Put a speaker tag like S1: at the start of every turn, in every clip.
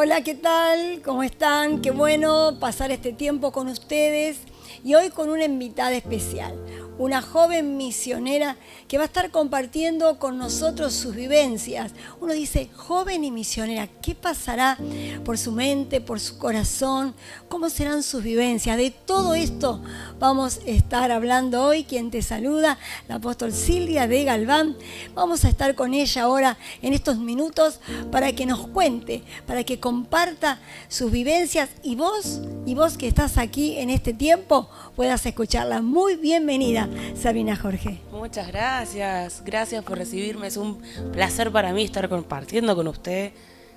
S1: Hola, ¿qué tal? ¿Cómo están? Qué bueno pasar este tiempo con ustedes y hoy con una invitada especial, una joven misionera que va a estar compartiendo con nosotros sus vivencias. Uno dice, joven y misionera, ¿qué pasará por su mente, por su corazón? ¿Cómo serán sus vivencias? De todo esto vamos a estar hablando hoy. Quien te saluda, la apóstol Silvia de Galván. Vamos a estar con ella ahora en estos minutos para que nos cuente, para que comparta sus vivencias y vos que estás aquí en este tiempo puedas escucharla. Muy bienvenida, Sabina Jorge.
S2: Muchas gracias, gracias por recibirme. Es un placer para mí estar compartiendo con usted,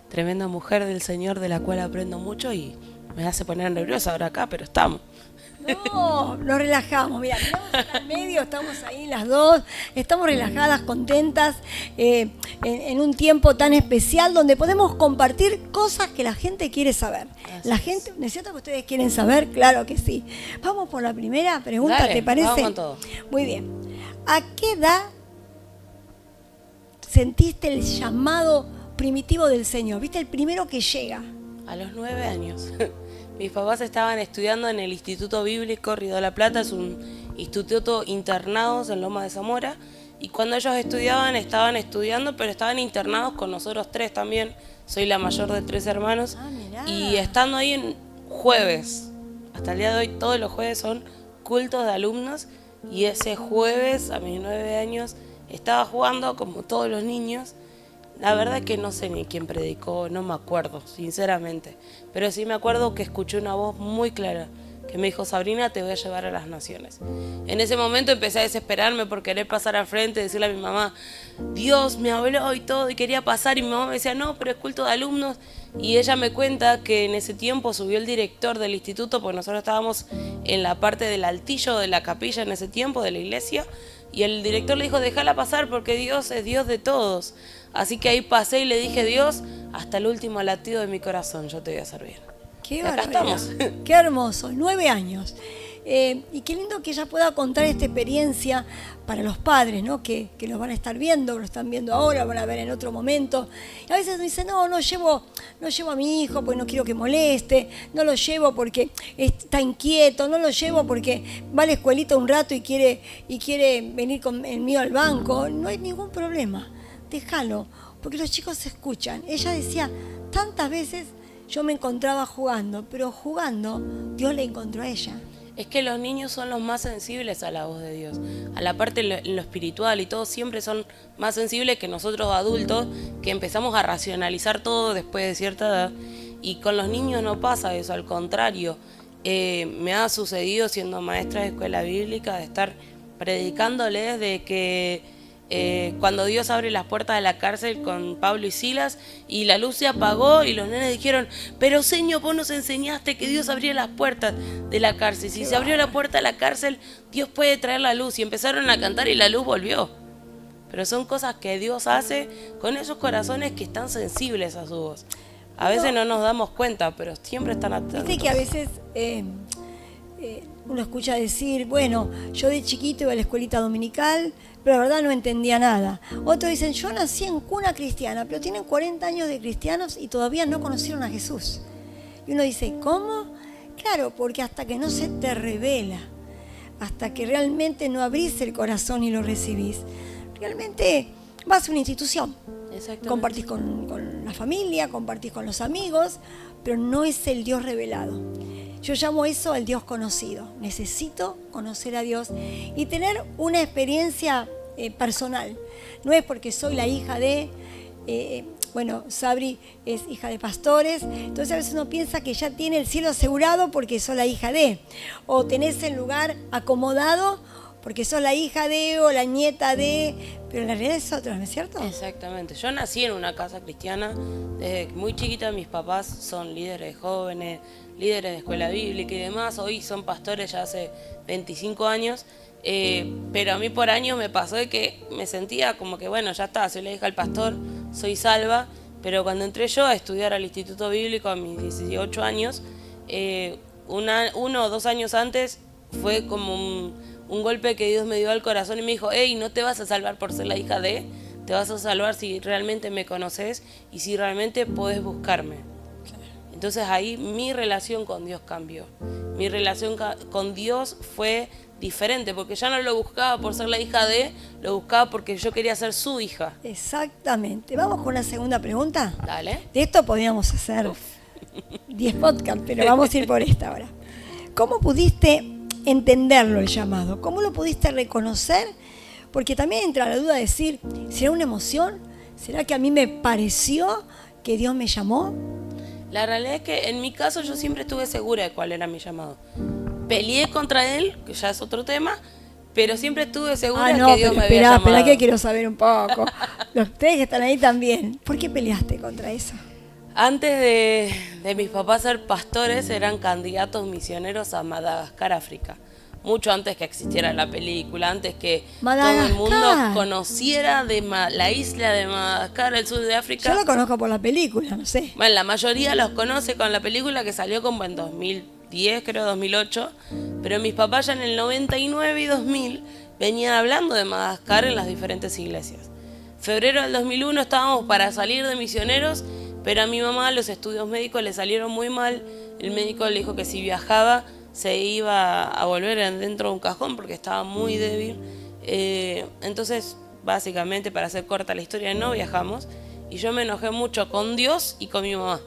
S2: tremenda mujer del Señor de la cual aprendo mucho y me hace poner nerviosa ahora acá, pero estamos.
S1: No, nos relajamos, mira, estamos acá en medio, estamos ahí las dos, estamos relajadas, contentas, en un tiempo tan especial donde podemos compartir cosas que la gente quiere saber. La gente, ¿no es cierto que ustedes quieren saber? Claro que sí. Vamos por la primera pregunta,
S2: Dale,
S1: ¿te parece?
S2: vamos con todo.
S1: Muy bien. ¿A qué edad sentiste el llamado primitivo del Señor? ¿Viste el primero que llega?
S2: A los 9 años. Mis papás estaban estudiando en el Instituto Bíblico Río de la Plata, es un instituto internados en Loma de Zamora, y cuando ellos estudiaban, estaban estudiando, pero estaban internados con nosotros tres también. Soy la mayor de 3 hermanos, y estando ahí en jueves, hasta el día de hoy, todos los jueves son cultos de alumnos, y ese jueves, a mis 9 años, estaba jugando como todos los niños. La verdad que no sé ni quién predicó, no me acuerdo, sinceramente. Pero sí me acuerdo que escuché una voz muy clara que me dijo, Sabrina, te voy a llevar a las naciones. En ese momento empecé a desesperarme por querer pasar al frente, decirle a mi mamá, Dios me habló y todo, y quería pasar. Y mi mamá me decía, no, pero es culto de alumnos. Y ella me cuenta que en ese tiempo subió el director del instituto, porque nosotros estábamos en la parte del altillo de la capilla en ese tiempo, de la iglesia. Y el director le dijo, déjala pasar porque Dios es Dios de todos. Así que ahí pasé y le dije, Dios, hasta el último latido de mi corazón yo te voy a servir.
S1: Qué
S2: acá estamos.
S1: Qué hermoso, 9 años. Y qué lindo que ella pueda contar esta experiencia para los padres, ¿no? Que los van a estar viendo, lo están viendo ahora, lo van a ver en otro momento. Y a veces me dicen, no llevo a mi hijo porque no quiero que moleste, no lo llevo porque está inquieto, no lo llevo porque va a la escuelita un rato y quiere venir con el mío al banco. No hay ningún problema, déjalo, porque los chicos se escuchan. Ella decía, tantas veces yo me encontraba jugando, pero jugando Dios le encontró a ella.
S2: Es que los niños son los más sensibles a la voz de Dios. A la parte en lo espiritual y todo, siempre son más sensibles que nosotros adultos, que empezamos a racionalizar todo después de cierta edad. Y con los niños no pasa eso, al contrario. Me ha sucedido siendo maestra de escuela bíblica de estar predicándoles de que cuando Dios abre las puertas de la cárcel con Pablo y Silas y la luz se apagó y los nenes dijeron, pero Señor, vos nos enseñaste que Dios abría las puertas de la cárcel. Si se abrió la puerta de la cárcel, Dios puede traer la luz. Y empezaron a cantar y la luz volvió. Pero son cosas que Dios hace con esos corazones que están sensibles a su voz. A veces no nos damos cuenta, pero siempre están atentos.
S1: Viste que a veces uno escucha decir, bueno, yo de chiquito iba a la escuelita dominical, pero la verdad no entendía nada. Otros dicen, yo nací en cuna cristiana, pero tienen 40 años de cristianos y todavía no conocieron a Jesús. Y uno dice, ¿cómo? Claro, porque hasta que no se te revela, hasta que realmente no abrís el corazón y lo recibís, realmente vas a una institución. Compartís con la familia, compartís con los amigos, pero no es el Dios revelado. Yo llamo eso el Dios conocido. Necesito conocer a Dios y tener una experiencia personal. No es porque soy la hija de... Sabri es hija de pastores, entonces a veces uno piensa que ya tiene el cielo asegurado porque sos la hija de, o tenés el lugar acomodado porque sos la hija de o la nieta de, pero la realidad es otra, ¿no es cierto?
S2: Exactamente. Yo nací en una casa cristiana, desde muy chiquita mis papás son líderes de jóvenes, líderes de escuela bíblica y demás, hoy son pastores ya hace 25 años, pero a mí por años me pasó de que me sentía como que bueno, ya está, soy la hija del pastor, soy salva, pero cuando entré yo a estudiar al Instituto Bíblico a mis 18 años, 1 o 2 años antes fue como un golpe que Dios me dio al corazón y me dijo, hey, no te vas a salvar por ser la hija de, te vas a salvar si realmente me conoces y si realmente podés buscarme. Entonces ahí mi relación con Dios cambió. Mi relación con Dios fue diferente, porque ya no lo buscaba por ser la hija de, lo buscaba porque yo quería ser su hija.
S1: Exactamente. Vamos con la segunda pregunta.
S2: Dale.
S1: De esto podríamos hacer 10 podcasts, pero vamos a ir por esta ahora. ¿Cómo pudiste entenderlo el llamado? ¿Cómo lo pudiste reconocer? Porque también entra la duda de decir, ¿será una emoción? ¿Será que a mí me pareció que Dios me llamó?
S2: La realidad es que en mi caso yo siempre estuve segura de cuál era mi llamado. Peleé contra él, que ya es otro tema, pero siempre estuve segura que Dios me había llamado.
S1: Espera que quiero saber un poco. Ustedes que están ahí también, ¿por qué peleaste contra eso?
S2: Antes de mis papás ser pastores, eran candidatos misioneros a Madagascar, África. Mucho antes que existiera la película, antes que todo el mundo conociera de la isla de Madagascar, el sur de África.
S1: Yo lo conozco por la película, no sé.
S2: Bueno, la mayoría los conoce con la película que salió como en 2010, creo 2008, pero mis papás ya en el 99 y 2000 venían hablando de Madagascar en las diferentes iglesias. Febrero del 2001 estábamos para salir de misioneros, pero a mi mamá los estudios médicos le salieron muy mal. El médico le dijo que si viajaba se iba a volver dentro de un cajón porque estaba muy débil. Entonces, básicamente, para hacer corta la historia, no viajamos. Y yo me enojé mucho con Dios y con mi mamá.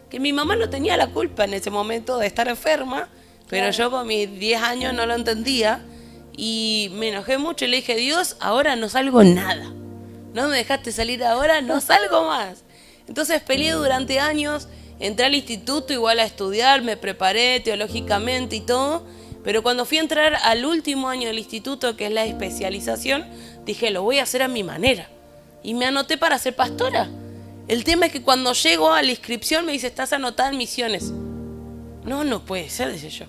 S2: Que mi mamá no tenía la culpa en ese momento de estar enferma, pero yo con mis 10 años no lo entendía. Y me enojé mucho y le dije, Dios, ahora no salgo nada. No me dejaste salir ahora, no salgo más. Entonces peleé durante años. Entré al instituto igual a estudiar, me preparé teológicamente y todo, pero cuando fui a entrar al último año del instituto, que es la especialización, dije, lo voy a hacer a mi manera. Y me anoté para ser pastora. El tema es que cuando llego a la inscripción me dice, estás anotada en misiones. No puede ser, dice yo.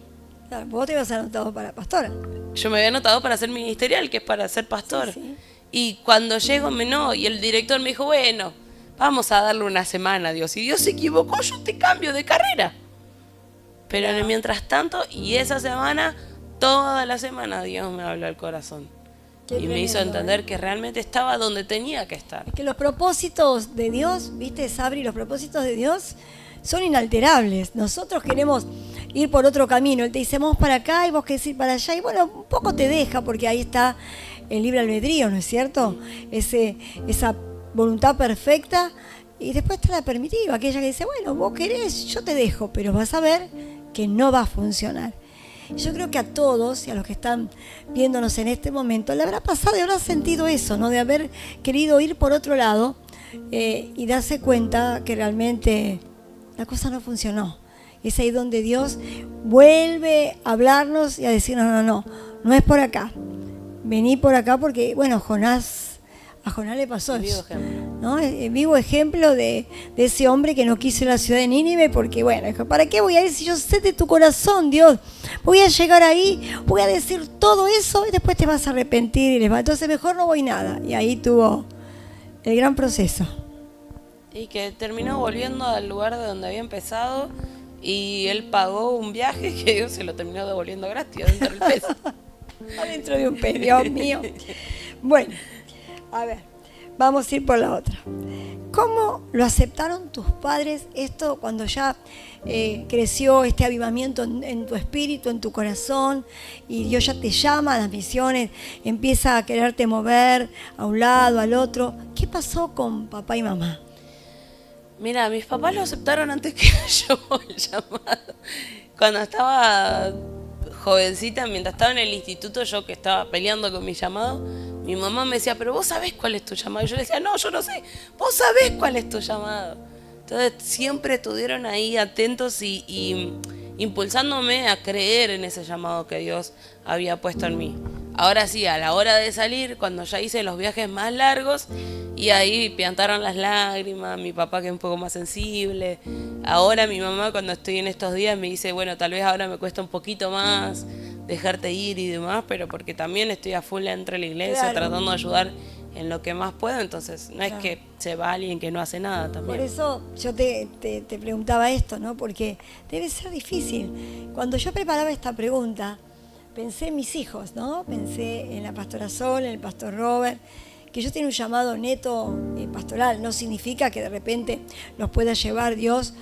S1: Claro, vos te habías anotado para pastora.
S2: Yo me había anotado para ser ministerial, que es para ser pastor.
S1: Sí.
S2: Y cuando llego, y el director me dijo, bueno, vamos a darle una semana a Dios. Si Dios se equivocó, yo te cambio de carrera. Pero mientras tanto, y esa semana, toda la semana Dios me habló al corazón. Y me hizo entender que realmente estaba donde tenía que estar.
S1: Es que los propósitos de Dios, ¿viste, Sabri? Los propósitos de Dios son inalterables. Nosotros queremos ir por otro camino. Él te dice, vamos para acá y vos querés ir para allá. Y bueno, un poco te deja porque ahí está el libre albedrío, ¿no es cierto? Esa voluntad perfecta, y después está la permisiva, aquella que dice, bueno, vos querés, yo te dejo, pero vas a ver que no va a funcionar. Yo creo que a todos y a los que están viéndonos en este momento le habrá pasado y habrá sentido eso, ¿no? De haber querido ir por otro lado y darse cuenta que realmente la cosa no funcionó. Es ahí donde Dios vuelve a hablarnos y a decirnos, no es por acá. Vení por acá porque, bueno, a Jonás le pasó
S2: Vivo
S1: eso,
S2: ejemplo.
S1: ¿no? Vivo ejemplo de ese hombre que no quiso ir a la ciudad de Nínive porque, bueno, dijo, ¿para qué voy a ir si yo sé de tu corazón, Dios? Voy a llegar ahí, voy a decir todo eso y después te vas a arrepentir y les va. Entonces mejor no voy nada. Y ahí tuvo el gran proceso.
S2: Y que terminó volviendo al lugar de donde había empezado y él pagó un viaje que Dios se lo terminó devolviendo gratis dentro del pez.
S1: Adentro de un pez, Dios mío. Bueno. A ver, vamos a ir por la otra. ¿Cómo lo aceptaron tus padres esto cuando ya creció este avivamiento en tu espíritu, en tu corazón, y Dios ya te llama a las misiones, empieza a quererte mover a un lado, al otro? ¿Qué pasó con papá y mamá?
S2: Mira, mis papás lo aceptaron antes que yo el llamado. Cuando estaba jovencita, mientras estaba en el instituto, yo que estaba peleando con mi llamado, mi mamá me decía, pero vos sabés cuál es tu llamado. Y yo le decía, no, yo no sé, vos sabés cuál es tu llamado. Entonces siempre estuvieron ahí atentos y impulsándome a creer en ese llamado que Dios había puesto en mí. Ahora sí, a la hora de salir, cuando ya hice los viajes más largos, y ahí piantaron las lágrimas, mi papá que es un poco más sensible. Ahora mi mamá cuando estoy en estos días me dice, bueno, tal vez ahora me cuesta un poquito más dejarte ir y demás, pero porque también estoy a full entre la iglesia, tratando de ayudar en lo que más puedo, entonces no es que se va alguien que no hace nada también.
S1: Por eso yo te preguntaba esto, ¿no? Porque debe ser difícil. Cuando yo preparaba esta pregunta, pensé en mis hijos, ¿no? Pensé en la pastora Sol, en el pastor Robert, que yo tengo un llamado neto pastoral. No significa que de repente nos pueda llevar Dios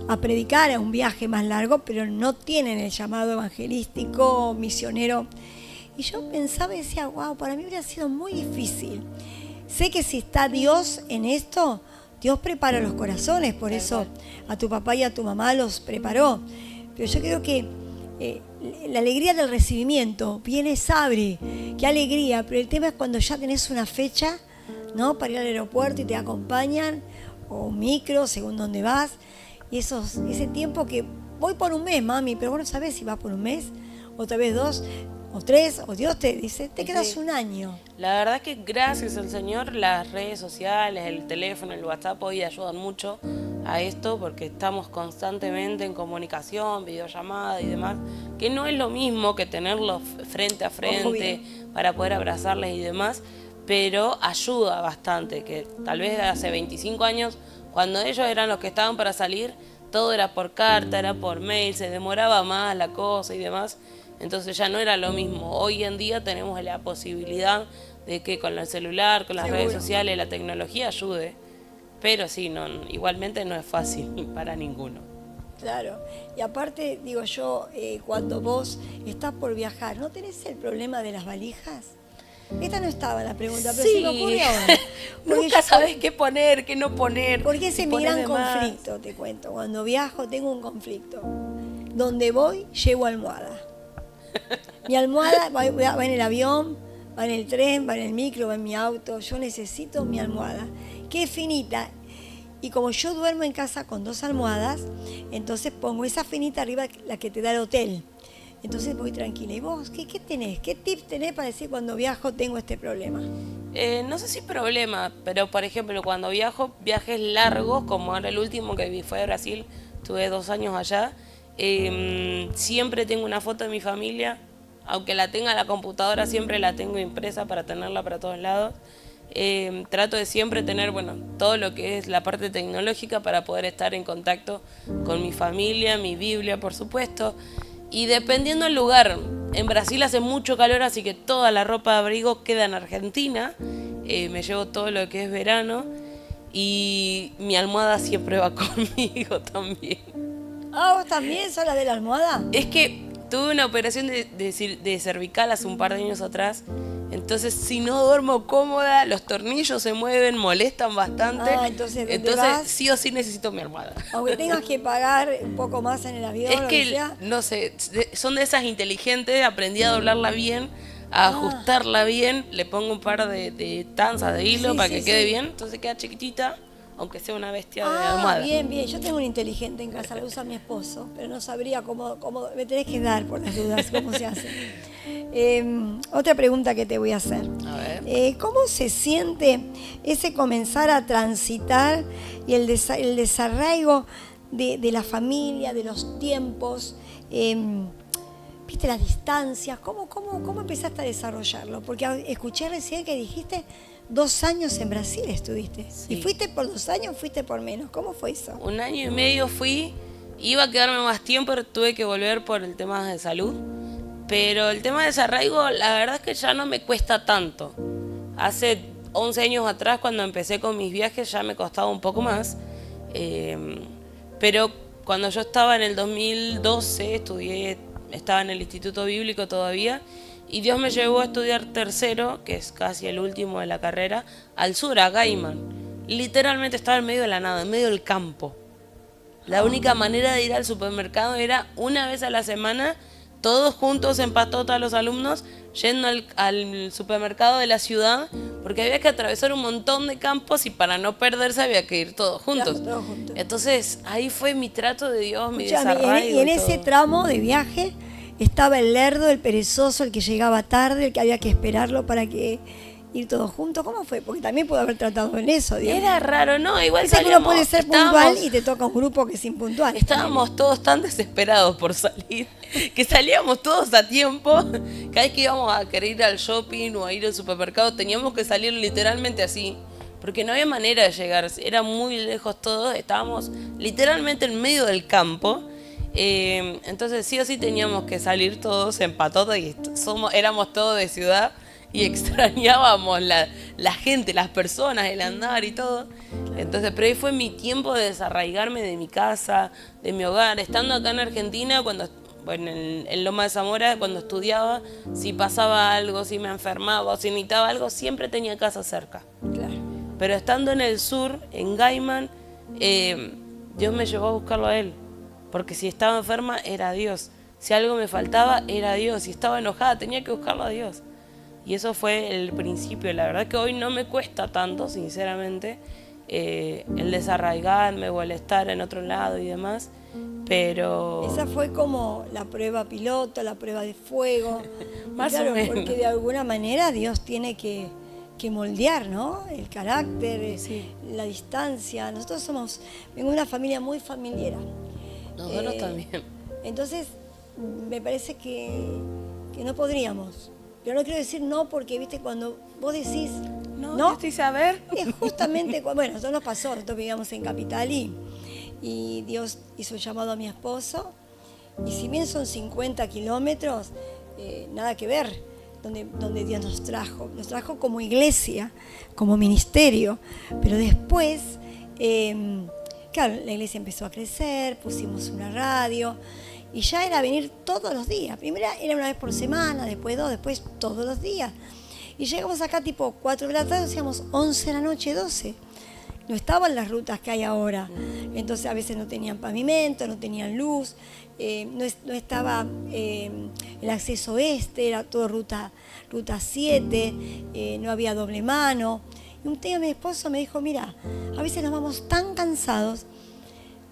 S1: a predicar a un viaje más largo, pero no tienen el llamado evangelístico, misionero. Y yo pensaba y decía, wow, para mí hubiera sido muy difícil. Sé que si está Dios en esto, Dios prepara los corazones, por eso a tu papá y a tu mamá los preparó. Pero yo creo que la alegría del recibimiento viene, sabe, qué alegría, pero el tema es cuando ya tenés una fecha, ¿no? Para ir al aeropuerto y te acompañan, o un micro, según dónde vas, y ese tiempo que voy por un mes, mami, pero vos no sabés si vas por un mes, otra vez 2 o 3, o Dios te dice, te quedas un año.
S2: La verdad es que gracias al Señor las redes sociales, el teléfono, el WhatsApp hoy ayudan mucho a esto porque estamos constantemente en comunicación, videollamada y demás, que no es lo mismo que tenerlos frente a frente para poder abrazarles y demás, pero ayuda bastante, que tal vez hace 25 años, cuando ellos eran los que estaban para salir, todo era por carta, era por mail, se demoraba más la cosa y demás. Entonces ya no era lo mismo. Hoy en día tenemos la posibilidad de que con el celular, con las redes sociales, la tecnología ayude. Pero sí, no, igualmente no es fácil para ninguno.
S1: Claro. Y aparte, digo yo, cuando vos estás por viajar, ¿no tenés el problema de las valijas? Esta no estaba en la pregunta, pero
S2: sí.
S1: se me ocurre ahora.
S2: Nunca sabés qué poner, qué no poner.
S1: Porque ese es mi gran conflicto, te cuento. Cuando viajo tengo un conflicto. Donde voy, llevo almohada. Mi almohada va en el avión, va en el tren, va en el micro, va en mi auto. Yo necesito mi almohada, que es finita. Y como yo duermo en casa con 2 almohadas, entonces pongo esa finita arriba, la que te da el hotel. Entonces voy tranquila. ¿Y vos qué tenés? ¿Qué tips tenés para decir cuando viajo tengo este problema?
S2: No sé si problema, pero por ejemplo cuando viajo, viajes largos, como ahora el último que fue a Brasil, tuve 2 años allá. Siempre tengo una foto de mi familia, aunque la tenga en la computadora, siempre la tengo impresa para tenerla para todos lados. Trato de siempre tener, todo lo que es la parte tecnológica para poder estar en contacto con mi familia, mi Biblia, por supuesto. Y dependiendo del lugar, en Brasil hace mucho calor, así que toda la ropa de abrigo queda en Argentina. Me llevo todo lo que es verano y mi almohada siempre va conmigo también.
S1: Ah, ¿vos también sos la de la almohada?
S2: Es que tuve una operación de cervical hace un par de años atrás, entonces si no duermo cómoda, los tornillos se mueven, molestan bastante.
S1: Entonces
S2: sí o sí necesito mi almohada.
S1: Aunque tengas que pagar un poco más en el avión.
S2: Es que, no sé, son de esas inteligentes, aprendí a doblarla bien, a ajustarla bien, le pongo un par de tanzas de hilo para que quede bien, entonces queda chiquitita. Aunque sea una bestia de almohada.
S1: Bien. Yo tengo un inteligente en casa, lo usa mi esposo, pero no sabría cómo me tenés que dar por las dudas, cómo se hace. Otra pregunta que te voy a hacer.
S2: A ver.
S1: ¿Cómo se siente ese comenzar a transitar y el desarraigo de la familia, de los tiempos? ¿Viste las distancias? ¿Cómo empezaste a desarrollarlo? Porque escuché recién que dijiste 2 años en Brasil estuviste.
S2: Sí.
S1: ¿Y fuiste por 2 años o fuiste por menos? ¿Cómo fue eso?
S2: 1 año y medio fui, iba a quedarme más tiempo, pero tuve que volver por el tema de salud. Pero el tema de desarraigo, la verdad es que ya no me cuesta tanto. Hace 11 años atrás, cuando empecé con mis viajes, ya me costaba un poco más. Pero cuando yo estaba en el 2012, estaba en el Instituto Bíblico todavía, y Dios me llevó a estudiar tercero, que es casi el último de la carrera, al sur, a Gaiman. Literalmente estaba en medio de la nada, en medio del campo. La única manera de ir al supermercado era una vez a la semana, todos juntos en patota los alumnos, yendo al supermercado de la ciudad, porque había que atravesar un montón de campos y para no perderse había que ir todos juntos.
S1: Claro, todos juntos.
S2: Entonces ahí fue mi trato de Dios, mi
S1: Escuchame,
S2: desarraigo.
S1: y en ese tramo de viaje estaba el lerdo, el perezoso, el que llegaba tarde, el que había que esperarlo para que ir todos juntos. ¿Cómo fue? Porque también pudo haber tratado en eso, digamos.
S2: Era raro, ¿no? Igual
S1: Ese
S2: salíamos,
S1: uno puede ser puntual y te toca un grupo que es impuntual.
S2: Estábamos todos tan desesperados por salir, que salíamos todos a tiempo. Cada vez que íbamos a querer ir al shopping o a ir al supermercado, teníamos que salir literalmente así, porque no había manera de llegar, era muy lejos todos, estábamos literalmente en medio del campo. Entonces sí o sí teníamos que salir todos en patota y éramos todos de ciudad y extrañábamos la gente, las personas, el andar y todo. Entonces, pero ahí fue mi tiempo de desarraigarme de mi casa, de mi hogar. Estando acá en Argentina, en Loma de Zamora, cuando estudiaba, si pasaba algo, si me enfermaba o si necesitaba algo, siempre tenía casa cerca.
S1: Claro.
S2: Pero estando en el sur, en Gaiman, Dios me llevó a buscarlo a él. Porque si estaba enferma, era Dios. Si algo me faltaba, era Dios. Si estaba enojada, tenía que buscarlo a Dios. Y eso fue el principio. La verdad que hoy no me cuesta tanto, sinceramente, el desarraigarme o el estar en otro lado y demás. Pero...
S1: Esa fue como la prueba piloto, la prueba de fuego.
S2: Más
S1: claro,
S2: o menos.
S1: porque de alguna manera Dios tiene que moldear, ¿no? El carácter,
S2: Sí.
S1: la distancia. Nosotros vengo de una familia muy familiar.
S2: Nosotros también.
S1: Entonces, me parece que no podríamos. Pero no quiero decir no porque, viste, cuando vos decís
S2: No,
S1: no,
S2: yo estoy saber.
S1: es justamente, bueno, eso nos pasó, nosotros vivíamos en Capital y Dios hizo el llamado a mi esposo, y si bien son 50 kilómetros, nada que ver donde Dios nos trajo como iglesia, como ministerio, pero después, claro, la iglesia empezó a crecer, pusimos una radio, y ya era venir todos los días. Primero era una vez por semana, después dos, después todos los días. Y llegamos acá tipo 4 de la tarde, hacíamos 11 de la noche, 12. No estaban las rutas que hay ahora. Entonces a veces no tenían pavimento, no tenían luz, no estaba el acceso era todo ruta 7, no había doble mano. Y un día mi esposo me dijo, mira, a veces nos vamos tan cansados,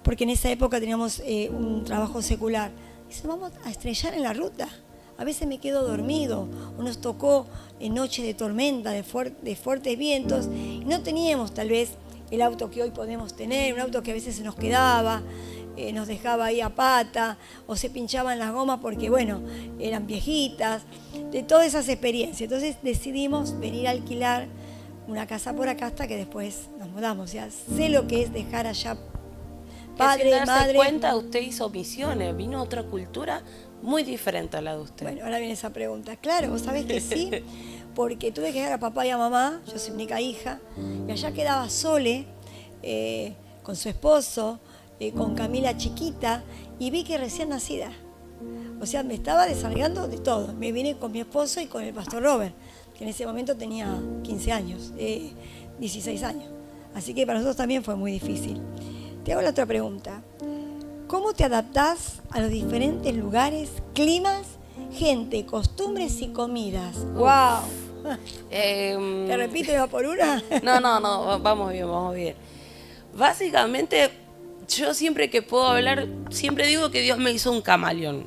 S1: porque en esa época teníamos un trabajo secular. Dice, vamos a estrellar en la ruta. A veces me quedo dormido, o nos tocó en noches de tormenta, de fuertes vientos, y no teníamos tal vez el auto que hoy podemos tener, un auto que a veces se nos quedaba, nos dejaba ahí a pata, o se pinchaban las gomas porque, bueno, eran viejitas, de todas esas experiencias. Entonces decidimos venir a alquilar una casa por acá hasta que después nos mudamos. O sea, sé lo que es dejar allá padre,
S2: sin darse
S1: madre.
S2: cuenta, usted hizo misiones, vino a otra cultura muy diferente a la de usted.
S1: Bueno, ahora viene esa pregunta. Claro, vos sabés que sí, porque tuve que dejar a papá y a mamá, yo soy única hija, y allá quedaba Sole, con su esposo, con Camila chiquita, y vi que recién nacida. O sea, me estaba desargando de todo. Me vine con mi esposo y con el pastor Robert, que en ese momento tenía 15 años, 16 años. Así que para nosotros también fue muy difícil. Te hago la otra pregunta. ¿Cómo te adaptás a los diferentes lugares, climas, gente, costumbres y comidas? ¡Wow! ¿Te repito, iba por una?
S2: No, vamos bien. Básicamente, yo siempre que puedo hablar, siempre digo que Dios me hizo un camaleón.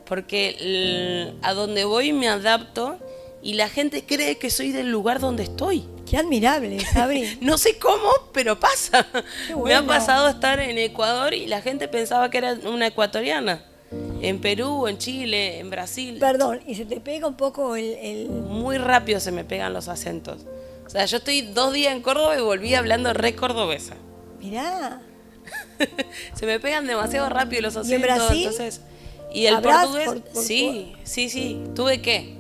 S2: Porque a donde voy me adapto y la gente cree que soy del lugar donde estoy.
S1: Qué admirable, Sabri.
S2: No sé cómo, pero pasa.
S1: Qué bueno.
S2: Me ha pasado estar en Ecuador y la gente pensaba que era una ecuatoriana. En Perú, en Chile, en Brasil.
S1: Perdón, y se te pega un poco
S2: Muy rápido se me pegan los acentos. O sea, yo estoy 2 días en Córdoba y volví hablando re cordobesa.
S1: Mirá.
S2: Se me pegan demasiado rápido los acentos.
S1: ¿Y en Brasil?
S2: Entonces, y el
S1: ¿Habrás
S2: portugués,
S1: por
S2: sí. Tuve que.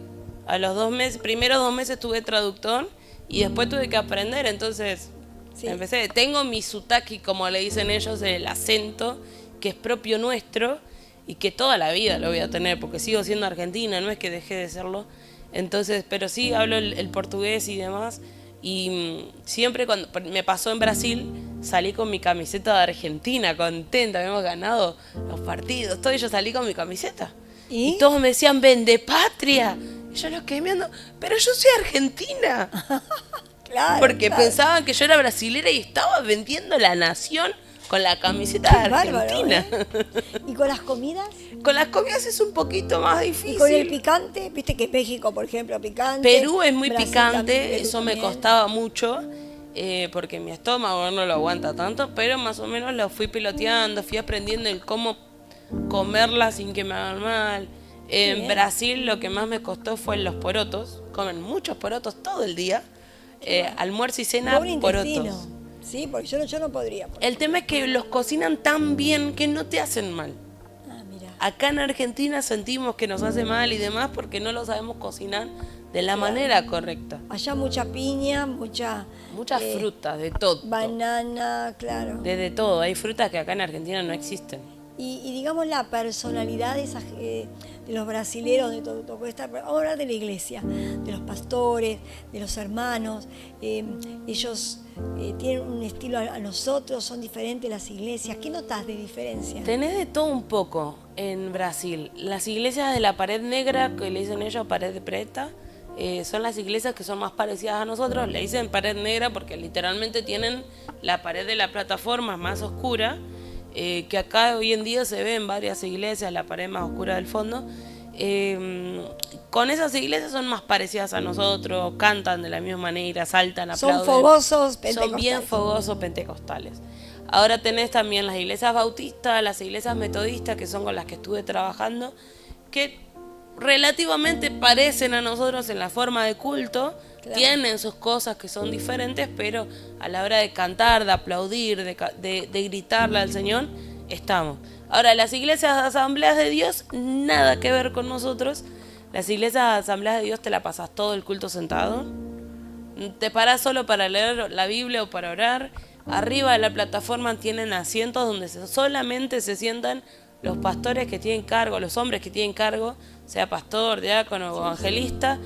S2: A los 2 meses, primeros 2 meses tuve traductor y después tuve que aprender. Entonces,
S1: Sí.
S2: empecé. Tengo mi sutaki, como le dicen ellos, el acento que es propio nuestro y que toda la vida lo voy a tener porque sigo siendo argentina, no es que dejé de serlo. Entonces, pero sí hablo el portugués y demás. Y siempre cuando me pasó en Brasil, salí con mi camiseta de Argentina, contenta, habíamos ganado los partidos, todo, y yo salí con mi camiseta.
S1: ¿Y?
S2: Y todos me decían, vende patria. Y yo los quedé mirando, pero yo soy argentina.
S1: Claro.
S2: Porque
S1: claro.
S2: pensaban que yo era brasilera y estaba vendiendo la nación con la camiseta de
S1: Qué bárbaro,
S2: Argentina.
S1: ¿Y con las comidas?
S2: Con las comidas es un poquito más
S1: ¿Y
S2: difícil.
S1: con el picante? Viste que México, por ejemplo, picante.
S2: Perú es muy
S1: Brasil
S2: picante,
S1: también, Perú
S2: eso me
S1: también.
S2: costaba mucho, porque mi estómago no lo aguanta tanto, pero más o menos lo fui piloteando, fui aprendiendo el cómo comerla sin que me hagan mal. En
S1: bien.
S2: Brasil lo que más me costó fue los porotos, comen muchos porotos todo el día, almuerzo y cena,
S1: Pobre intestino.
S2: porotos.
S1: Sí, porque yo no podría.
S2: El tema es que los cocinan tan bien que no te hacen mal.
S1: Ah, mira.
S2: Acá en Argentina sentimos que nos hace mal y demás porque no lo sabemos cocinar de la manera correcta.
S1: Allá mucha piña,
S2: Muchas
S1: eh,
S2: frutas, de todo.
S1: banana, claro.
S2: De todo. Hay frutas que acá en Argentina no existen.
S1: Y digamos la personalidad de los brasileros, de todo esta, vamos a hablar de la iglesia, de los pastores, de los hermanos. Ellos tienen un estilo a nosotros, son diferentes las iglesias. ¿Qué notas de diferencia?
S2: Tenés de todo un poco en Brasil. Las iglesias de la pared negra, que le dicen ellos pared preta, son las iglesias que son más parecidas a nosotros. Le dicen pared negra porque literalmente tienen la pared de la plataforma más oscura, que acá hoy en día se ve en varias iglesias, la pared más oscura del fondo. Con esas iglesias son más parecidas a nosotros, cantan de la misma manera, saltan, aplauden.
S1: Son fogosos pentecostales.
S2: Son bien fogosos pentecostales. Ahora tenés también las iglesias bautistas, las iglesias metodistas, que son con las que estuve trabajando, que relativamente parecen a nosotros en la forma de culto, claro. Tienen sus cosas que son diferentes, pero a la hora de cantar, de aplaudir, de gritarle al Señor, estamos. Ahora, las iglesias de Asambleas de Dios, nada que ver con nosotros. Las iglesias de Asambleas de Dios te la pasas todo el culto sentado. Te parás solo para leer la Biblia o para orar. Arriba de la plataforma tienen asientos donde solamente se sientan los pastores que tienen cargo, los hombres que tienen cargo, sea pastor, diácono o evangelista.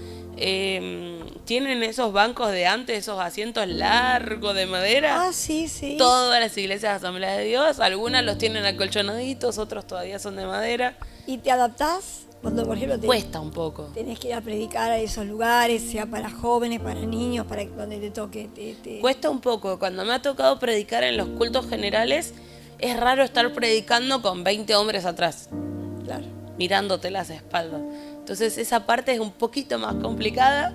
S2: Tienen esos bancos de antes, esos asientos largos de madera.
S1: Ah, sí, sí.
S2: Todas las iglesias de Asamblea de Dios, algunas los tienen acolchonaditos, otros todavía son de madera.
S1: ¿Y te adaptás? Cuando, por ejemplo,
S2: cuesta un poco.
S1: Tenés que ir a predicar a esos lugares, sea para jóvenes, para niños, para donde te toque.
S2: Cuesta un poco. Cuando me ha tocado predicar en los cultos generales, es raro estar predicando con 20 hombres atrás.
S1: Claro.
S2: Mirándote las espaldas. Entonces esa parte es un poquito más complicada.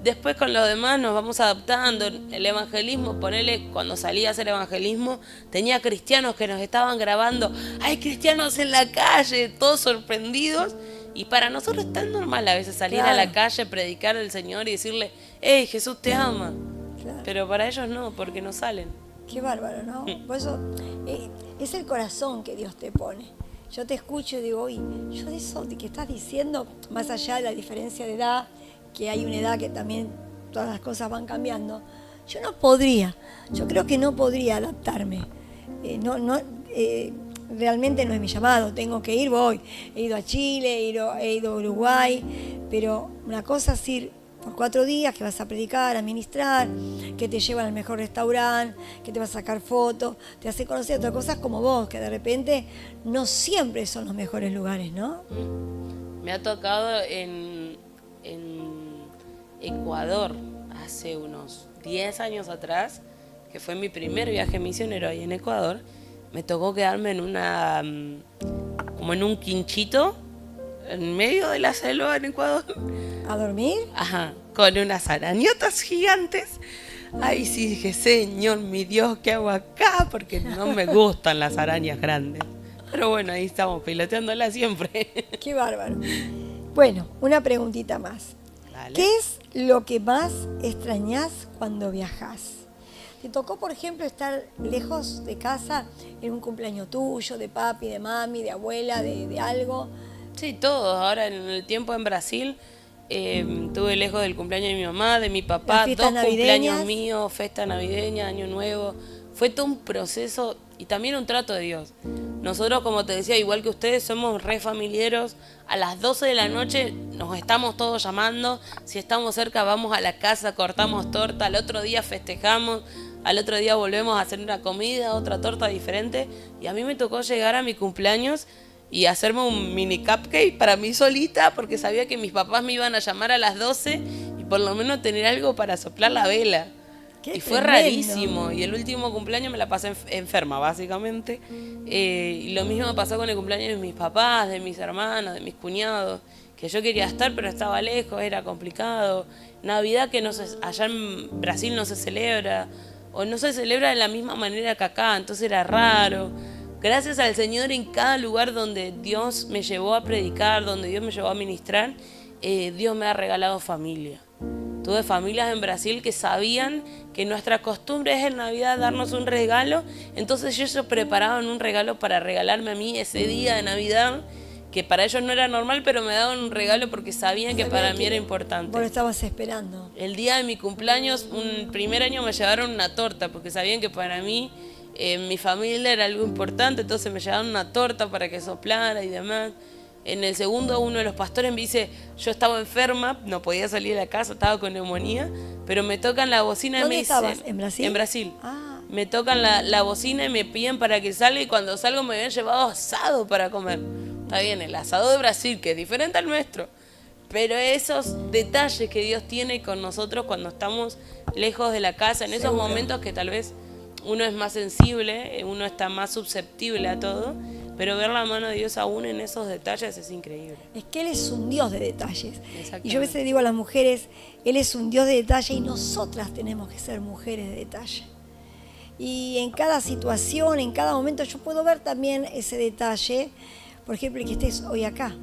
S2: Después con lo demás nos vamos adaptando. El evangelismo, ponele, cuando salí a hacer evangelismo, tenía cristianos que nos estaban grabando. Hay cristianos en la calle, todos sorprendidos. Y para nosotros es tan normal a veces salir a la calle, predicar al Señor y decirle, hey, Jesús te ama. Claro. Pero para ellos no, porque no salen.
S1: Qué bárbaro, ¿no? Por eso es el corazón que Dios te pone. Yo te escucho y digo, oye, yo de eso de que estás diciendo, más allá de la diferencia de edad, que hay una edad que también todas las cosas van cambiando, yo creo que no podría adaptarme. Realmente no es mi llamado, tengo que ir, voy. He ido a Chile, he ido a Uruguay, pero una cosa es ir por 4 días que vas a predicar, a ministrar, que te llevan al mejor restaurante, que te vas a sacar fotos, te hace conocer otras cosas como vos, que de repente no siempre son los mejores lugares, ¿no?
S2: Me ha tocado en Ecuador, hace unos 10 años atrás, que fue mi primer viaje misionero ahí en Ecuador, me tocó quedarme como en un quinchito, en medio de la selva en Ecuador.
S1: ¿A dormir?
S2: Ajá, con unas arañotas gigantes. Ahí sí dije, Señor, mi Dios, ¿qué hago acá? Porque no me gustan las arañas grandes. Pero bueno, ahí estamos piloteándola siempre.
S1: Qué bárbaro. Bueno, una preguntita más. Dale. ¿Qué es lo que más extrañás cuando viajás? ¿Te tocó, por ejemplo, estar lejos de casa en un cumpleaños tuyo, de papi, de mami, de abuela, de algo?
S2: Sí, todos. Ahora en el tiempo en Brasil estuve lejos del cumpleaños de mi mamá, de mi papá, 2 cumpleaños míos, fiesta navideña, año nuevo. Fue todo un proceso y también un trato de Dios. Nosotros, como te decía, igual que ustedes, somos re familiares. A las 12 de la noche nos estamos todos llamando. Si estamos cerca, vamos a la casa, cortamos torta. Al otro día festejamos. Al otro día volvemos a hacer una comida, otra torta diferente. Y a mí me tocó llegar a mi cumpleaños y hacerme un mini cupcake para mí solita, porque sabía que mis papás me iban a llamar a las 12 y por lo menos tener algo para soplar la vela. Y fue rarísimo. Y el último cumpleaños me la pasé enferma, básicamente. Y lo mismo me pasó con el cumpleaños de mis papás, de mis hermanos, de mis cuñados, que yo quería estar, pero estaba lejos, era complicado. Navidad, que allá en Brasil no se celebra, o no se celebra de la misma manera que acá, entonces era raro. Gracias al Señor, en cada lugar donde Dios me llevó a predicar, donde Dios me llevó a ministrar, Dios me ha regalado familia. Tuve familias en Brasil que sabían que nuestra costumbre es en Navidad darnos un regalo, entonces ellos preparaban un regalo para regalarme a mí ese día de Navidad, que para ellos no era normal, pero me daban un regalo porque sabían que para mí era importante.
S1: Vos lo estabas esperando.
S2: El día de mi cumpleaños, un primer año me llevaron una torta, porque sabían que para mí, mi familia era algo importante, entonces me llevaron una torta para que soplara y demás. En el segundo, uno de los pastores me dice, yo estaba enferma, no podía salir de la casa, estaba con neumonía, pero me tocan la bocina y me dicen...
S1: ¿Dónde estabas? ¿En Brasil?
S2: En Brasil.
S1: Ah.
S2: Me tocan la bocina y me piden para que salga, y cuando salgo me habían llevado asado para comer. Está bien, el asado de Brasil, que es diferente al nuestro, pero esos detalles que Dios tiene con nosotros cuando estamos lejos de la casa, en esos
S1: Seguro.
S2: momentos que tal vez uno es más sensible, uno está más susceptible a todo, pero ver la mano de Dios aún en esos detalles es increíble.
S1: Es que Él es un Dios de detalles.
S2: Exactamente.
S1: Y yo a veces digo a las mujeres, Él es un Dios de detalle y nosotras tenemos que ser mujeres de detalle. Y en cada situación, en cada momento, yo puedo ver también ese detalle. Por ejemplo, el que estés hoy acá.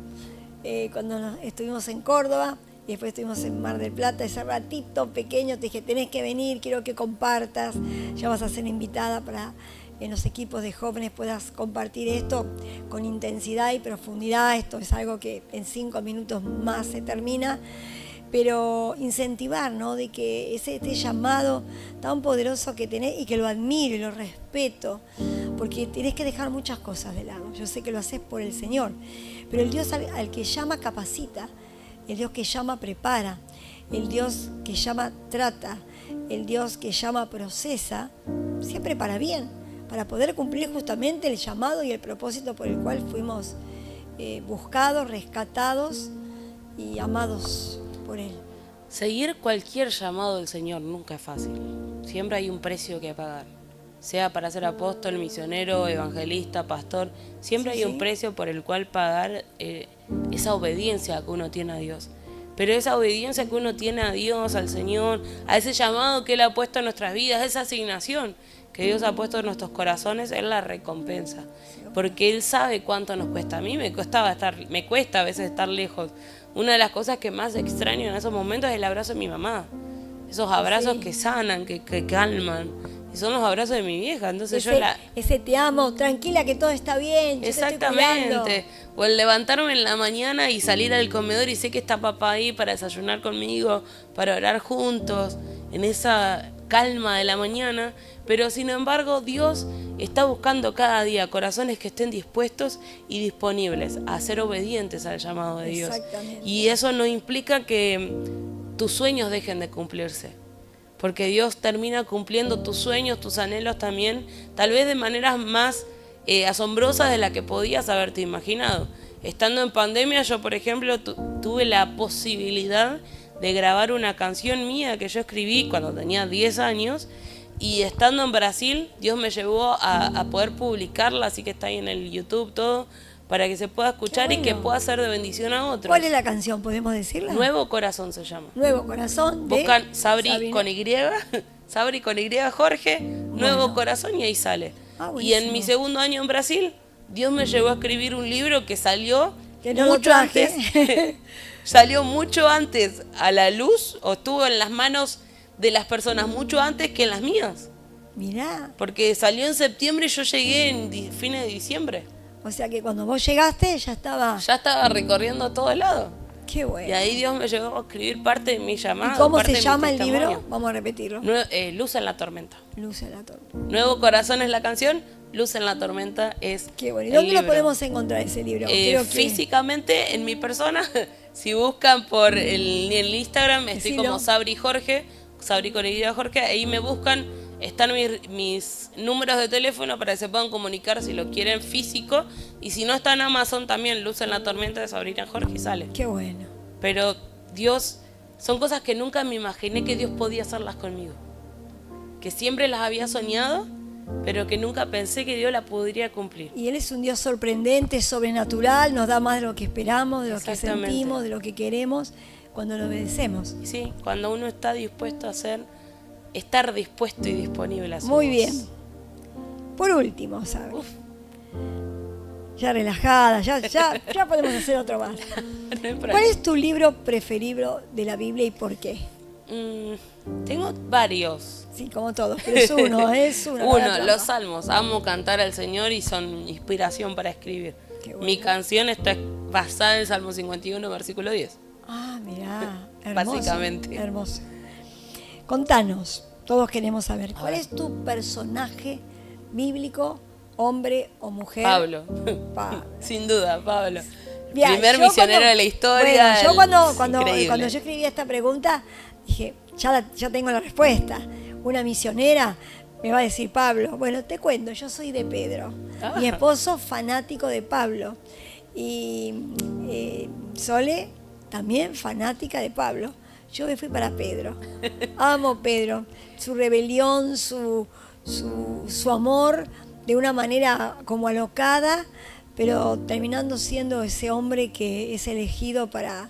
S1: Cuando estuvimos en Córdoba y después estuvimos en Mar del Plata, ese ratito pequeño, te dije, tenés que venir, quiero que compartas, ya vas a ser invitada para en los equipos de jóvenes puedas compartir esto con intensidad y profundidad. Esto es algo que en 5 minutos más se termina. Pero incentivar, ¿no? De que este llamado tan poderoso que tenés y que lo admiro y lo respeto, porque tenés que dejar muchas cosas de lado. Yo sé que lo haces por el Señor, pero el Dios al que llama capacita, el Dios que llama prepara, el Dios que llama trata, el Dios que llama procesa, siempre para bien, para poder cumplir justamente el llamado y el propósito por el cual fuimos buscados, rescatados y amados por Él.
S2: Seguir cualquier llamado del Señor nunca es fácil. Siempre hay un precio que pagar. Sea para ser apóstol, misionero, evangelista, pastor, siempre hay un precio por el cual pagar esa obediencia que uno tiene a Dios. Pero esa obediencia que uno tiene a Dios, al Señor, a ese llamado que Él ha puesto en nuestras vidas, esa asignación que Dios ha puesto en nuestros corazones, es la recompensa. Porque Él sabe cuánto nos cuesta. A mí me cuesta a veces estar lejos. Una de las cosas que más extraño en esos momentos es el abrazo de mi mamá. Esos abrazos que sanan, que calman. Y son los abrazos de mi vieja. Entonces
S1: ese te amo, tranquila que todo está bien.
S2: Exactamente. O el levantarme en la mañana y salir al comedor y sé que está papá ahí para desayunar conmigo, para orar juntos, en esa calma de la mañana. Pero sin embargo Dios está buscando cada día corazones que estén dispuestos y disponibles a ser obedientes al llamado de Dios. Y eso no implica que tus sueños dejen de cumplirse, porque Dios termina cumpliendo tus sueños, tus anhelos también, tal vez de maneras más asombrosas de las que podías haberte imaginado. Estando en pandemia, yo por ejemplo tuve la posibilidad de grabar una canción mía que yo escribí cuando tenía 10 años, y estando en Brasil, Dios me llevó a poder publicarla, así que está ahí en el YouTube todo, para que se pueda escuchar y que pueda ser de bendición a otros.
S1: ¿Cuál es la canción? ¿Podemos decirla?
S2: Nuevo Corazón se llama.
S1: Nuevo Corazón.
S2: Buscan Sabri con Y, Sabri con Y Jorge, Nuevo Corazón, y ahí sale. Y en mi segundo año en Brasil, Dios me llevó a escribir un libro que salió mucho antes. Salió mucho antes a la luz, o estuvo en las manos de las personas mucho antes que en las mías.
S1: Mirá.
S2: Porque salió en septiembre y yo llegué en fines de diciembre.
S1: O sea que cuando vos llegaste ya estaba
S2: recorriendo todo el lado.
S1: Qué bueno.
S2: Y ahí Dios me llevó a escribir parte de mi llamado.
S1: ¿Y cómo se llama el libro? Vamos a repetirlo.
S2: Luz en la tormenta.
S1: Luz en la tormenta.
S2: Nuevo Corazón es la canción, Luz en la tormenta es
S1: Qué bueno. ¿Y dónde lo podemos encontrar ese libro?
S2: Físicamente en mi persona. Si buscan por el Instagram, estoy como Sabri Jorge, Sabri con Y Jorge, ahí me buscan. Están mis números de teléfono para que se puedan comunicar si lo quieren físico. Y si no, está en Amazon también, Luz en la tormenta de Sabrina Jorge, y sale.
S1: Qué bueno.
S2: Pero Dios, son cosas que nunca me imaginé que Dios podía hacerlas conmigo. Que siempre las había soñado, pero que nunca pensé que Dios las podría cumplir.
S1: Y Él es un Dios sorprendente, sobrenatural, nos da más de lo que esperamos, de lo que sentimos, de lo que queremos, cuando lo obedecemos.
S2: Sí, cuando uno está dispuesto a estar dispuesto y disponible a su
S1: Muy
S2: voz.
S1: bien. Por último, ¿sabes? Ya relajada, ya podemos hacer otro más. ¿Cuál es tu libro preferido de la Biblia y por qué?
S2: Tengo varios.
S1: Sí, como todos, pero es uno.
S2: Uno, los salmos. Amo cantar al Señor y son inspiración para escribir.
S1: Bueno.
S2: Mi canción está basada en Salmo 51, versículo 10.
S1: Ah, mirá, hermoso.
S2: Básicamente.
S1: Hermoso. Contanos, todos queremos saber, ¿cuál es tu personaje bíblico, hombre o mujer?
S2: Pablo.
S1: Pablo.
S2: Sin duda, Pablo.
S1: Bien,
S2: Primer
S1: yo
S2: misionero de la historia.
S1: Bueno, yo cuando
S2: increíble.
S1: yo escribí esta pregunta, dije, ya tengo la respuesta. Una misionera me va a decir Pablo. Bueno, te cuento, yo soy de Pedro.
S2: Ah.
S1: Mi esposo fanático de Pablo. Y Sole también fanática de Pablo. Yo me fui para Pedro. Amo Pedro. Su rebelión, su amor de una manera como alocada, pero terminando siendo ese hombre que es elegido para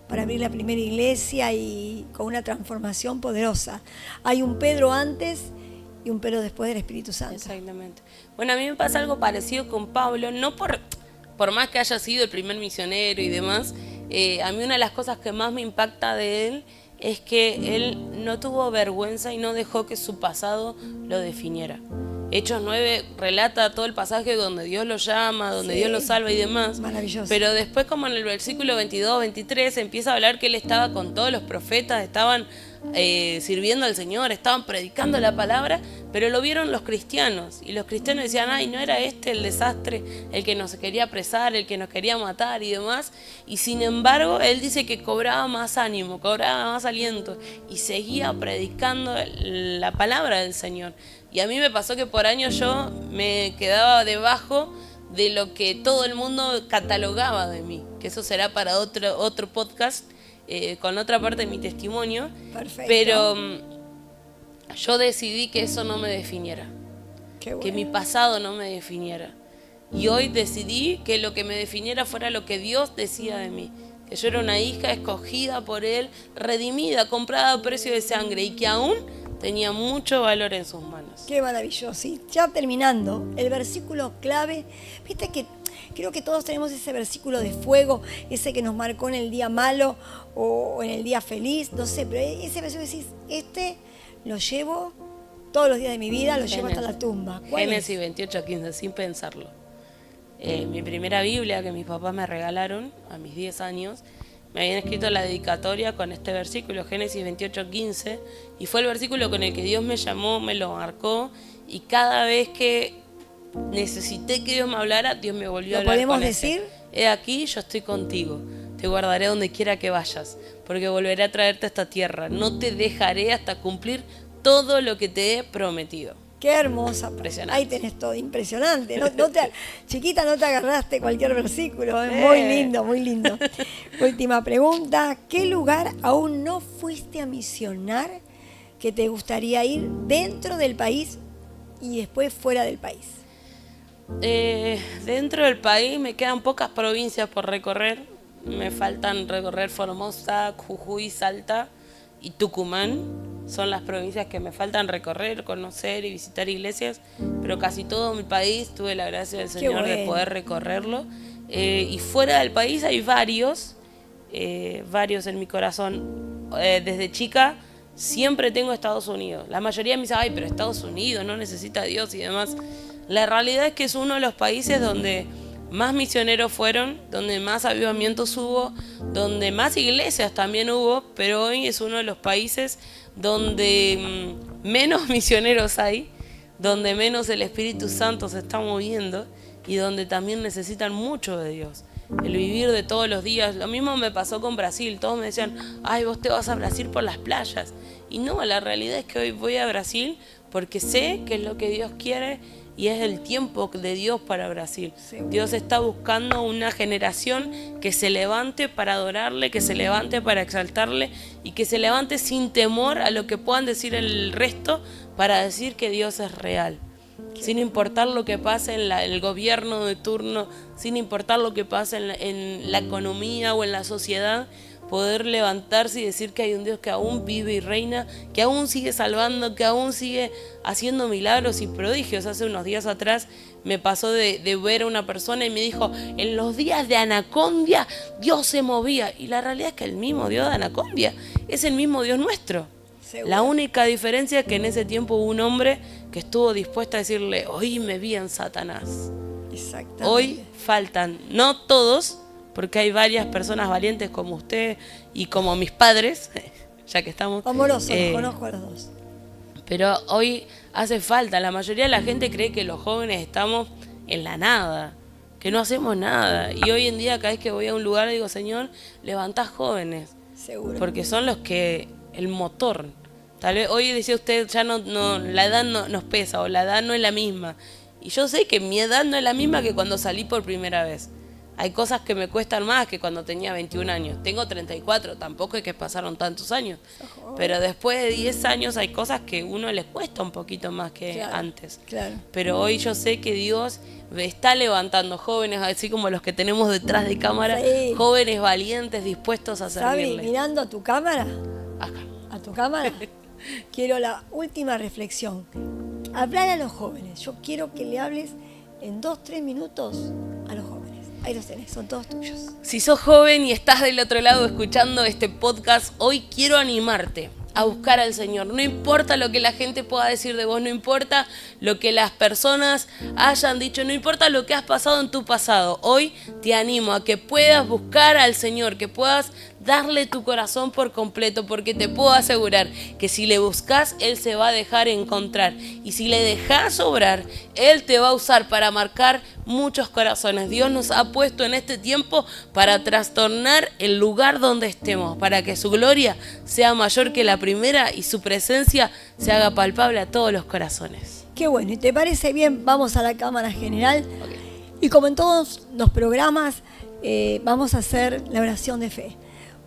S1: abrir la primera iglesia y con una transformación poderosa. Hay un Pedro antes y un Pedro después del Espíritu Santo.
S2: Exactamente. Bueno, a mí me pasa algo parecido con Pablo, no por más que haya sido el primer misionero y demás. A mí una de las cosas que más me impacta de él es que él no tuvo vergüenza y no dejó que su pasado lo definiera. Hechos 9 relata todo el pasaje donde Dios lo llama, donde Dios lo salva y demás.
S1: Maravilloso.
S2: Pero después, como en el versículo 22, 23, empieza a hablar que él estaba con todos los profetas, estaban sirviendo al Señor, estaban predicando la palabra, pero lo vieron los cristianos. Y los cristianos decían, ay, ¿no era este el desastre, el que nos quería apresar, el que nos quería matar y demás? Y sin embargo, él dice que cobraba más ánimo, cobraba más aliento y seguía predicando la palabra del Señor. Y a mí me pasó que por años yo me quedaba debajo de lo que todo el mundo catalogaba de mí, que eso será para otro podcast, con otra parte de mi testimonio.
S1: Perfecto.
S2: Pero yo decidí que eso no me definiera,
S1: Qué bueno.
S2: que mi pasado no me definiera. Y hoy decidí que lo que me definiera fuera lo que Dios decía de mí, que yo era una hija escogida por Él, redimida, comprada a precio de sangre y que aún tenía mucho valor en sus manos.
S1: Qué maravilloso. Y ya terminando, el versículo clave, viste que creo que todos tenemos ese versículo de fuego, ese que nos marcó en el día malo o en el día feliz, no sé, pero ese versículo decís, este lo llevo todos los días de mi vida, lo llevo hasta la tumba. ¿Cuál
S2: Génesis
S1: es?
S2: 28:15, sin pensarlo. Mi primera Biblia que mis papás me regalaron a mis 10 años, me habían escrito la dedicatoria con este versículo, Génesis 28:15, y fue el versículo con el que Dios me llamó, me lo marcó, y cada vez que necesité que Dios me hablara, Dios me volvió a hablar.
S1: ¿Lo podemos
S2: con
S1: decir?
S2: He aquí, yo estoy contigo, te guardaré donde quiera que vayas, porque volveré a traerte a esta tierra, no te dejaré hasta cumplir todo lo que te he prometido.
S1: Qué hermosa.
S2: Impresionante.
S1: Ahí tenés todo, impresionante. Chiquita, no te agarraste cualquier versículo. Muy lindo, muy lindo. Última pregunta. ¿Qué lugar aún no fuiste a misionar que te gustaría ir dentro del país y después fuera del país?
S2: Dentro del país me quedan pocas provincias por recorrer. Me faltan recorrer Formosa, Jujuy, Salta y Tucumán. Son las provincias que me faltan recorrer, conocer y visitar iglesias, pero casi todo mi país tuve la gracia del Señor de poder recorrerlo. Y fuera del país hay varios en mi corazón. Desde chica siempre tengo Estados Unidos. La mayoría me dice, ay, pero Estados Unidos no necesita a Dios y demás. La realidad es que es uno de los países donde más misioneros fueron, donde más avivamientos hubo, donde más iglesias también hubo, pero hoy es uno de los países donde menos misioneros hay, donde menos el Espíritu Santo se está moviendo y donde también necesitan mucho de Dios. El vivir de todos los días. Lo mismo me pasó con Brasil. Todos me decían, ay, vos te vas a Brasil por las playas. Y no, la realidad es que hoy voy a Brasil porque sé que es lo que Dios quiere y es el tiempo de Dios para Brasil. Sí. Dios está buscando una generación que se levante para adorarle, que se levante para exaltarle y que se levante sin temor a lo que puedan decir el resto para decir que Dios es real. Sin importar lo que pase en el gobierno de turno, sin importar lo que pase en la economía o en la sociedad, poder levantarse y decir que hay un Dios que aún vive y reina, que aún sigue salvando, que aún sigue haciendo milagros y prodigios. Hace unos días atrás me pasó de ver a una persona y me dijo, en los días de Anacondia Dios se movía. Y la realidad es que el mismo Dios de Anacondia es el mismo Dios nuestro. ¿Seguro? La única diferencia es que en ese tiempo hubo un hombre que estuvo dispuesto a decirle, oíme bien, Satanás.
S1: Exactamente.
S2: Hoy faltan, no todos, porque hay varias personas valientes como usted y como mis padres, ya que estamos.
S1: Amoroso, los conozco a los dos.
S2: Pero hoy hace falta, la mayoría de la gente cree que los jóvenes estamos en la nada, que no hacemos nada. Y hoy en día cada vez que voy a un lugar digo, Señor, levantá jóvenes.
S1: Seguro.
S2: Porque son los que, el motor. Tal vez hoy decía usted, ya no la edad no nos pesa o la edad no es la misma. Y yo sé que mi edad no es la misma que cuando salí por primera vez. Hay cosas que me cuestan más que cuando tenía 21 años. Tengo 34, tampoco es que pasaron tantos años. Pero después de 10 años hay cosas que a uno les cuesta un poquito más que antes.
S1: Claro.
S2: Pero hoy yo sé que Dios está levantando jóvenes, así como los que tenemos detrás de cámara,
S1: Sí.
S2: Jóvenes valientes dispuestos a servirle.
S1: Sabri, mirando a tu cámara,
S2: Acá.
S1: a tu cámara, quiero la última reflexión. Hablar a los jóvenes. Yo quiero que le hables en 2-3 minutos a los jóvenes. Ahí los tenés, son todos tuyos.
S2: Si sos joven y estás del otro lado escuchando este podcast, hoy quiero animarte a buscar al Señor. No importa lo que la gente pueda decir de vos, no importa lo que las personas hayan dicho, no importa lo que has pasado en tu pasado. Hoy te animo a que puedas buscar al Señor, que puedas darle tu corazón por completo, porque te puedo asegurar que si le buscas, Él se va a dejar encontrar. Y si le dejas obrar, Él te va a usar para marcar muchos corazones. Dios nos ha puesto en este tiempo para trastornar el lugar donde estemos, para que su gloria sea mayor que la primera y su presencia se haga palpable a todos los corazones.
S1: Qué bueno, ¿y te parece bien? Vamos a la cámara general. Y como en todos los programas, vamos a hacer la oración de fe.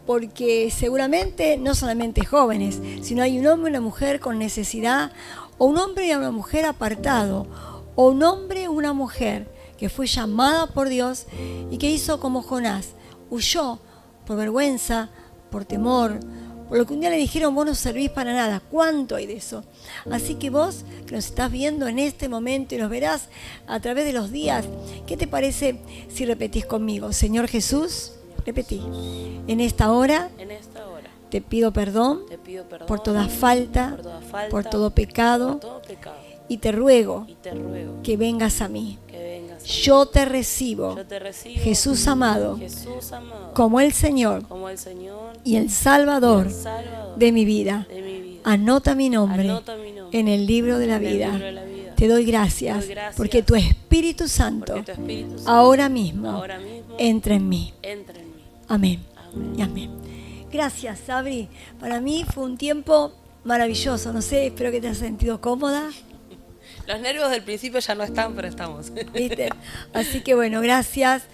S1: Porque seguramente no solamente jóvenes, sino hay un hombre y una mujer con necesidad, o un hombre y una mujer apartado, o un hombre y una mujer que fue llamada por Dios y que hizo como Jonás, huyó por vergüenza, por temor, por lo que un día le dijeron, vos no servís para nada. ¿Cuánto hay de eso? Así que vos, que nos estás viendo en este momento y nos verás a través de los días, ¿qué te parece si repetís conmigo? Señor Jesús, repetí, en esta hora te pido perdón por toda falta, por todo pecado, y te ruego que vengas a mí. Yo te recibo, Jesús amado, como el Señor y el Salvador de mi vida. Anota mi nombre en el libro de la vida. Te doy gracias porque tu Espíritu Santo ahora mismo entra en mí. Amén y amén. Gracias, Sabri. Para mí fue un tiempo maravilloso. No sé, espero que te hayas sentido cómoda.
S2: Los nervios del principio ya no están, pero estamos.
S1: ¿Viste? Así que bueno, gracias,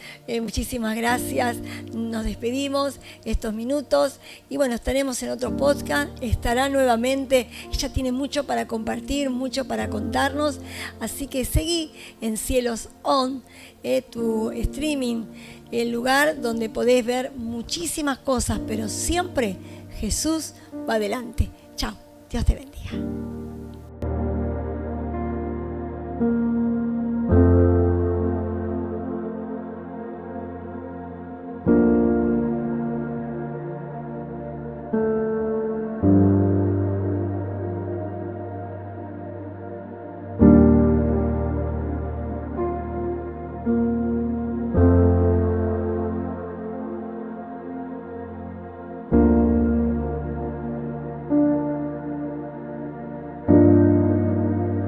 S1: muchísimas gracias. Nos despedimos estos minutos y bueno, estaremos en otro podcast. Estará nuevamente. Ella tiene mucho para compartir, mucho para contarnos. Así que seguí en Cielos On, tu streaming, el lugar donde podés ver muchísimas cosas, pero siempre Jesús va adelante. Chao, Dios te bendiga.